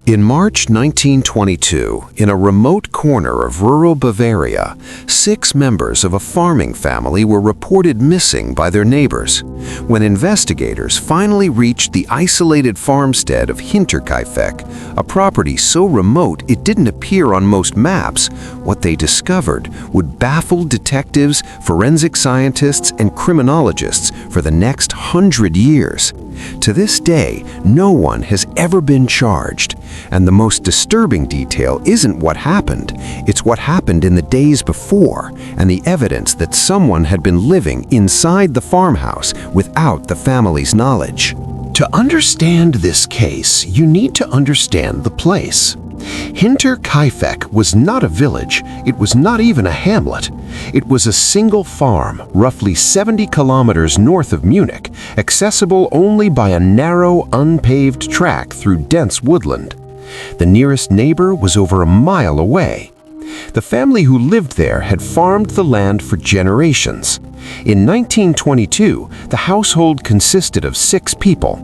In March 1922, in a remote corner of rural Bavaria, 6 members of a farming family were reported missing by their neighbors. When investigators finally reached the isolated farmstead of Hinterkaifeck, a property so remote it didn't appear on most maps, what they discovered would baffle detectives, forensic scientists, and criminologists for the next 100 years. To this day, no one has ever been charged. And the most disturbing detail isn't what happened, it's what happened in the days before, and the evidence that someone had been living inside the farmhouse without the family's knowledge. To understand this case, you need to understand the place. Hinterkaifeck was not a village, it was not even a hamlet. It was a single farm, roughly 70 kilometers north of Munich, accessible only by a narrow, unpaved track through dense woodland. The nearest neighbor was over a mile away. The family who lived there had farmed the land for generations. In 1922, the household consisted of 6 people: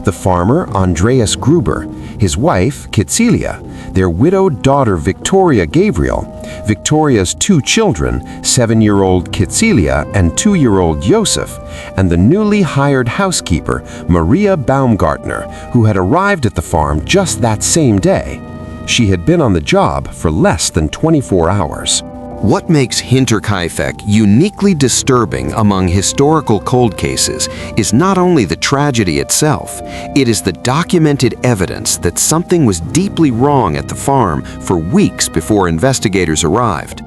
the farmer Andreas Gruber, his wife Kitzilia, their widowed daughter Victoria Gabriel, Victoria's 2 children, 7-year-old Kitzilia and 2-year-old Joseph, and the newly hired housekeeper Maria Baumgartner, who had arrived at the farm just that same day. She had been on the job for less than 24 hours. What makes Hinterkaifeck uniquely disturbing among historical cold cases is not only the tragedy itself, it is the documented evidence that something was deeply wrong at the farm for weeks before investigators arrived.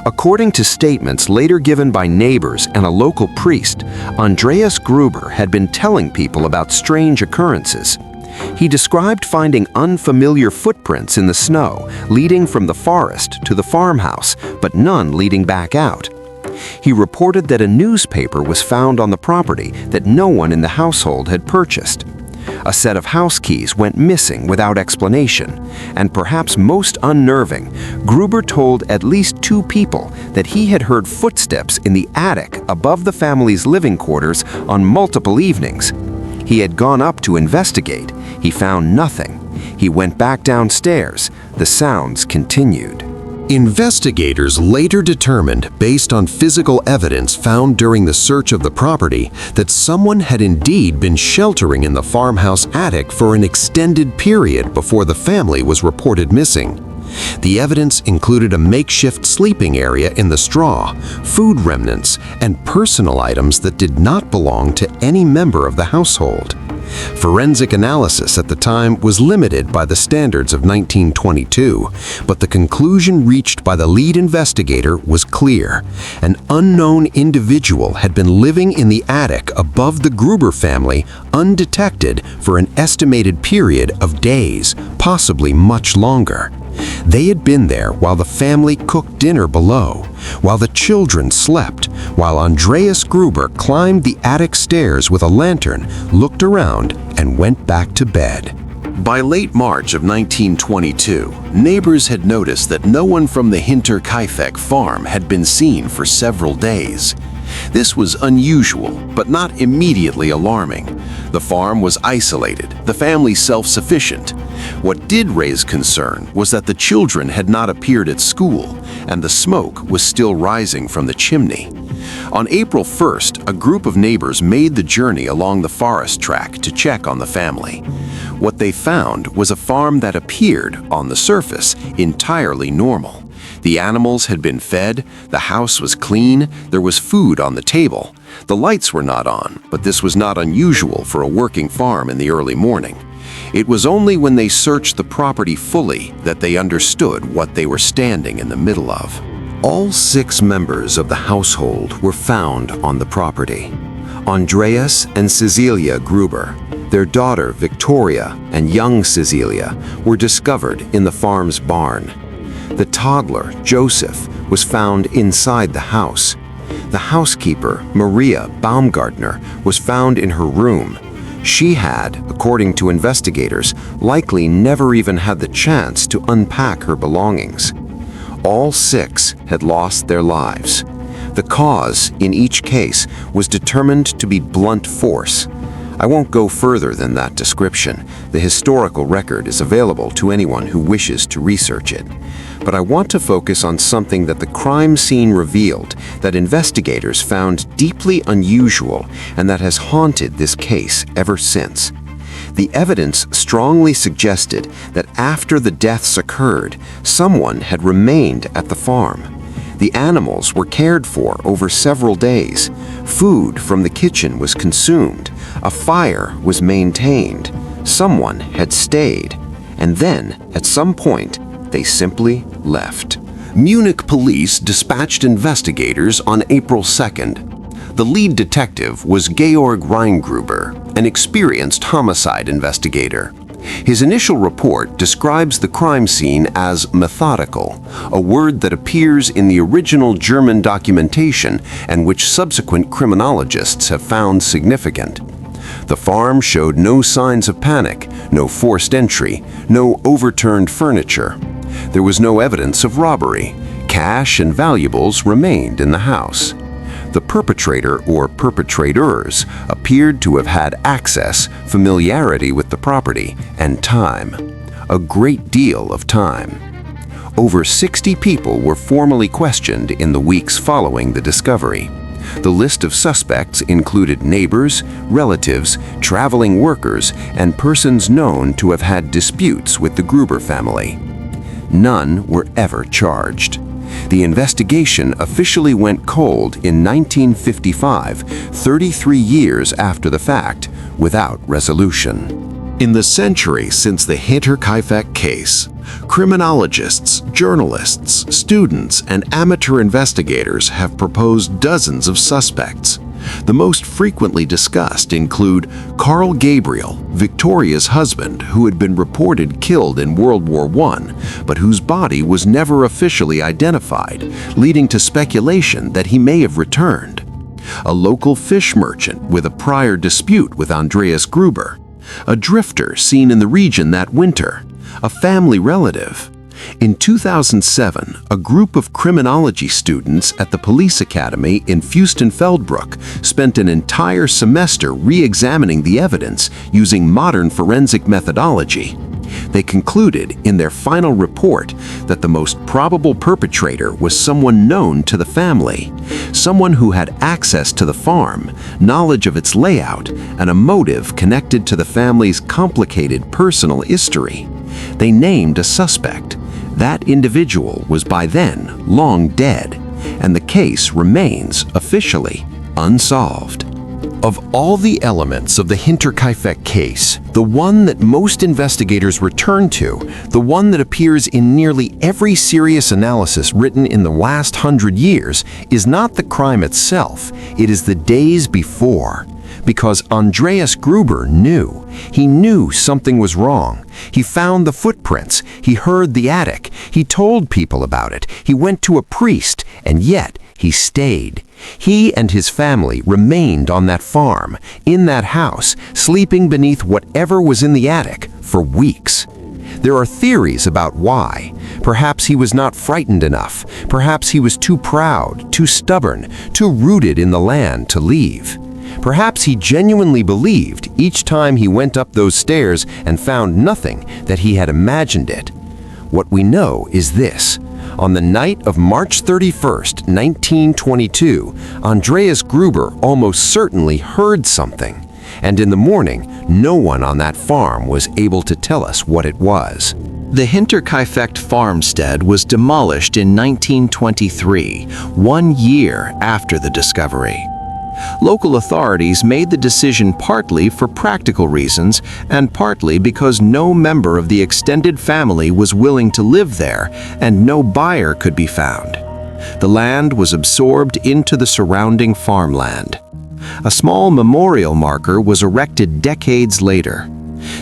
According to statements later given by neighbors and a local priest, Andreas Gruber had been telling people about strange occurrences. He described finding unfamiliar footprints in the snow leading from the forest to the farmhouse, but none leading back out. He reported that a newspaper was found on the property that no one in the household had purchased. A set of house keys went missing without explanation, and perhaps most unnerving, Gruber told at least 2 people that he had heard footsteps in the attic above the family's living quarters on multiple evenings. He had gone up to investigate. He found nothing. He went back downstairs. The sounds continued. Investigators later determined, based on physical evidence found during the search of the property, that someone had indeed been sheltering in the farmhouse attic for an extended period before the family was reported missing. The evidence included a makeshift sleeping area in the straw, food remnants, and personal items that did not belong to any member of the household. Forensic analysis at the time was limited by the standards of 1922, but the conclusion reached by the lead investigator was clear. An unknown individual had been living in the attic above the Gruber family undetected for an estimated period of days, possibly much longer. They had been there while the family cooked dinner below, while the children slept, while Andreas Gruber climbed the attic stairs with a lantern, looked around, and went back to bed. By late March of 1922, neighbors had noticed that no one from the Hinterkaifeck farm had been seen for several days. This was unusual, but not immediately alarming. The farm was isolated, the family self-sufficient. What did raise concern was that the children had not appeared at school, and the smoke was still rising from the chimney. On April 1st, a group of neighbors made the journey along the forest track to check on the family. What they found was a farm that appeared, on the surface, entirely normal. The animals had been fed, the house was clean, there was food on the table. The lights were not on, but this was not unusual for a working farm in the early morning. It was only when they searched the property fully that they understood what they were standing in the middle of. All 6 members of the household were found on the property. Andreas and Cecilia Gruber, their daughter Victoria and young Cecilia were discovered in the farm's barn. The toddler, Joseph, was found inside the house. The housekeeper, Maria Baumgartner, was found in her room. She had, according to investigators, likely never even had the chance to unpack her belongings. All 6 had lost their lives. The cause, in each case, was determined to be blunt force. I won't go further than that description. The historical record is available to anyone who wishes to research it. But I want to focus on something that the crime scene revealed that investigators found deeply unusual and that has haunted this case ever since. The evidence strongly suggested that after the deaths occurred, someone had remained at the farm. The animals were cared for over several days. Food from the kitchen was consumed. A fire was maintained. Someone had stayed. And then, at some point, they simply left. Munich police dispatched investigators on April 2nd. The lead detective was Georg Reingruber, an experienced homicide investigator. His initial report describes the crime scene as methodical, a word that appears in the original German documentation and which subsequent criminologists have found significant. The farm showed no signs of panic, no forced entry, no overturned furniture. There was no evidence of robbery. Cash and valuables remained in the house. The perpetrator or perpetrators appeared to have had access, familiarity with the property, and time. A great deal of time. Over 60 people were formally questioned in the weeks following the discovery. The list of suspects included neighbors, relatives, traveling workers, and persons known to have had disputes with the Gruber family. None were ever charged. The investigation officially went cold in 1955, 33 years after the fact, without resolution. In the century since the Hinterkaifeck case, criminologists, journalists, students, and amateur investigators have proposed dozens of suspects. The most frequently discussed include Carl Gabriel, Victoria's husband, who had been reported killed in World War I, but whose body was never officially identified, leading to speculation that he may have returned. A local fish merchant with a prior dispute with Andreas Gruber. A drifter seen in the region that winter. A family relative. In 2007, a group of criminology students at the police academy in Fürstenfeldbruck spent an entire semester re-examining the evidence using modern forensic methodology. They concluded in their final report that the most probable perpetrator was someone known to the family, someone who had access to the farm, knowledge of its layout, and a motive connected to the family's complicated personal history. They named a suspect. That individual was by then long dead, and the case remains officially unsolved. Of all the elements of the Hinterkaifeck case, the one that most investigators return to, the one that appears in nearly every serious analysis written in the last 100 years, is not the crime itself, it is the days before. Because Andreas Gruber knew. He knew something was wrong. He found the footprints. He heard the attic. He told people about it. He went to a priest, and yet he stayed. He and his family remained on that farm, in that house, sleeping beneath whatever was in the attic for weeks. There are theories about why. Perhaps he was not frightened enough. Perhaps he was too proud, too stubborn, too rooted in the land to leave. Perhaps he genuinely believed each time he went up those stairs and found nothing that he had imagined it. What we know is this. On the night of March 31st, 1922, Andreas Gruber almost certainly heard something. And in the morning, no one on that farm was able to tell us what it was. The Hinterkaifeck farmstead was demolished in 1923, 1 year after the discovery. Local authorities made the decision partly for practical reasons and partly because no member of the extended family was willing to live there and no buyer could be found. The land was absorbed into the surrounding farmland. A small memorial marker was erected decades later.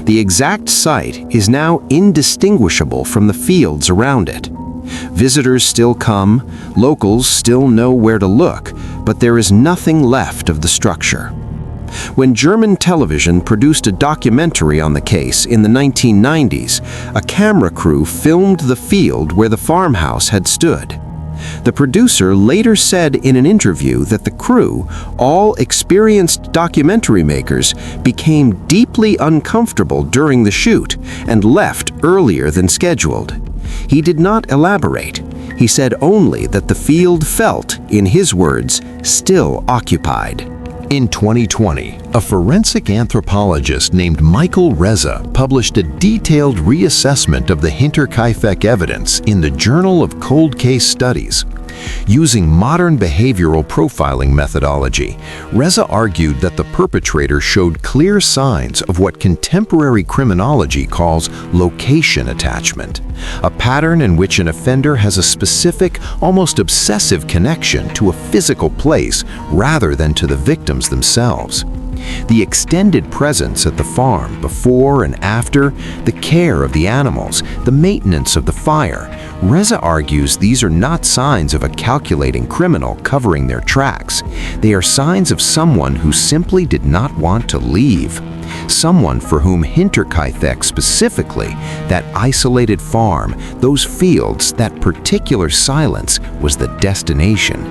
The exact site is now indistinguishable from the fields around it. Visitors still come, locals still know where to look, but there is nothing left of the structure. When German television produced a documentary on the case in the 1990s, a camera crew filmed the field where the farmhouse had stood. The producer later said in an interview that the crew, all experienced documentary makers, became deeply uncomfortable during the shoot and left earlier than scheduled. He did not elaborate. He said only that the field felt, in his words, still occupied. In 2020, a forensic anthropologist named Michael Reza published a detailed reassessment of the Hinterkaifeck evidence in the Journal of Cold Case Studies. Using modern behavioral profiling methodology, Reza argued that the perpetrator showed clear signs of what contemporary criminology calls location attachment, a pattern in which an offender has a specific, almost obsessive connection to a physical place rather than to the victims themselves. The extended presence at the farm before and after, the care of the animals, the maintenance of the fire, Reza argues these are not signs of a calculating criminal covering their tracks. They are signs of someone who simply did not want to leave. Someone for whom Hinterkaifeck specifically, that isolated farm, those fields, that particular silence, was the destination.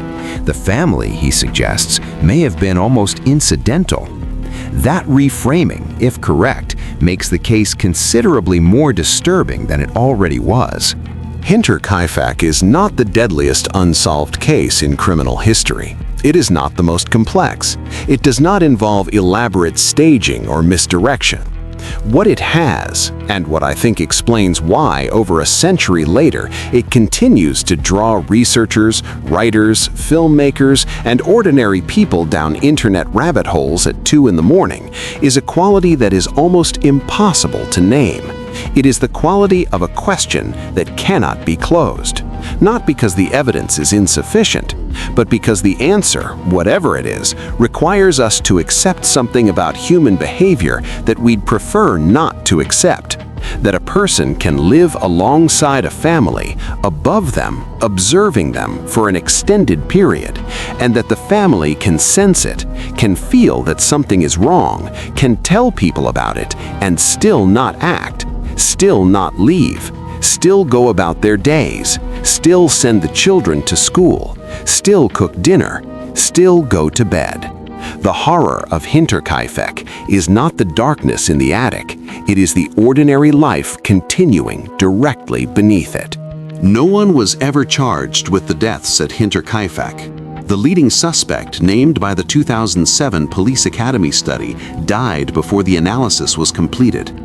The family, he suggests, may have been almost incidental. That reframing, if correct, makes the case considerably more disturbing than it already was. Hinterkaifeck is not the deadliest unsolved case in criminal history. It is not the most complex. It does not involve elaborate staging or misdirection. What it has, and what I think explains why over a century later it continues to draw researchers, writers, filmmakers, and ordinary people down internet rabbit holes at 2 in the morning, is a quality that is almost impossible to name. It is the quality of a question that cannot be closed. Not because the evidence is insufficient, but because the answer, whatever it is, requires us to accept something about human behavior that we'd prefer not to accept. That a person can live alongside a family, above them, observing them for an extended period, and that the family can sense it, can feel that something is wrong, can tell people about it, and still not act, still not leave, still go about their days, still send the children to school, still cook dinner, still go to bed. The horror of Hinterkaifeck is not the darkness in the attic, it is the ordinary life continuing directly beneath it. No one was ever charged with the deaths at Hinterkaifeck. The leading suspect, named by the 2007 Police Academy study, died before the analysis was completed.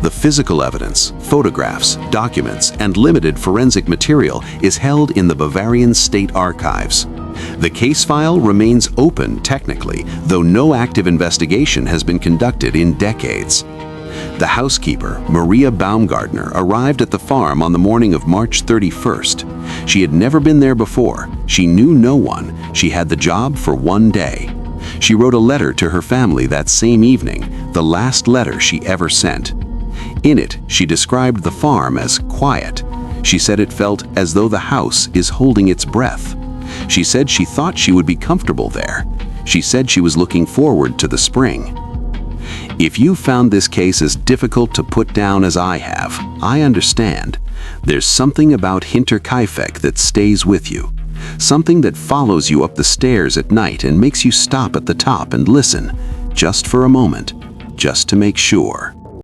The physical evidence, photographs, documents, and limited forensic material is held in the Bavarian State Archives. The case file remains open technically, though no active investigation has been conducted in decades. The housekeeper, Maria Baumgartner, arrived at the farm on the morning of March 31st. She had never been there before. She knew no one. She had the job for one day. She wrote a letter to her family that same evening, the last letter she ever sent. In it, she described the farm as quiet. She said it felt as though the house is holding its breath. She said she thought she would be comfortable there. She said she was looking forward to the spring. If you found this case as difficult to put down as I have, I understand. There's something about Hinterkaifeck that stays with you. Something that follows you up the stairs at night and makes you stop at the top and listen, just for a moment, just to make sure.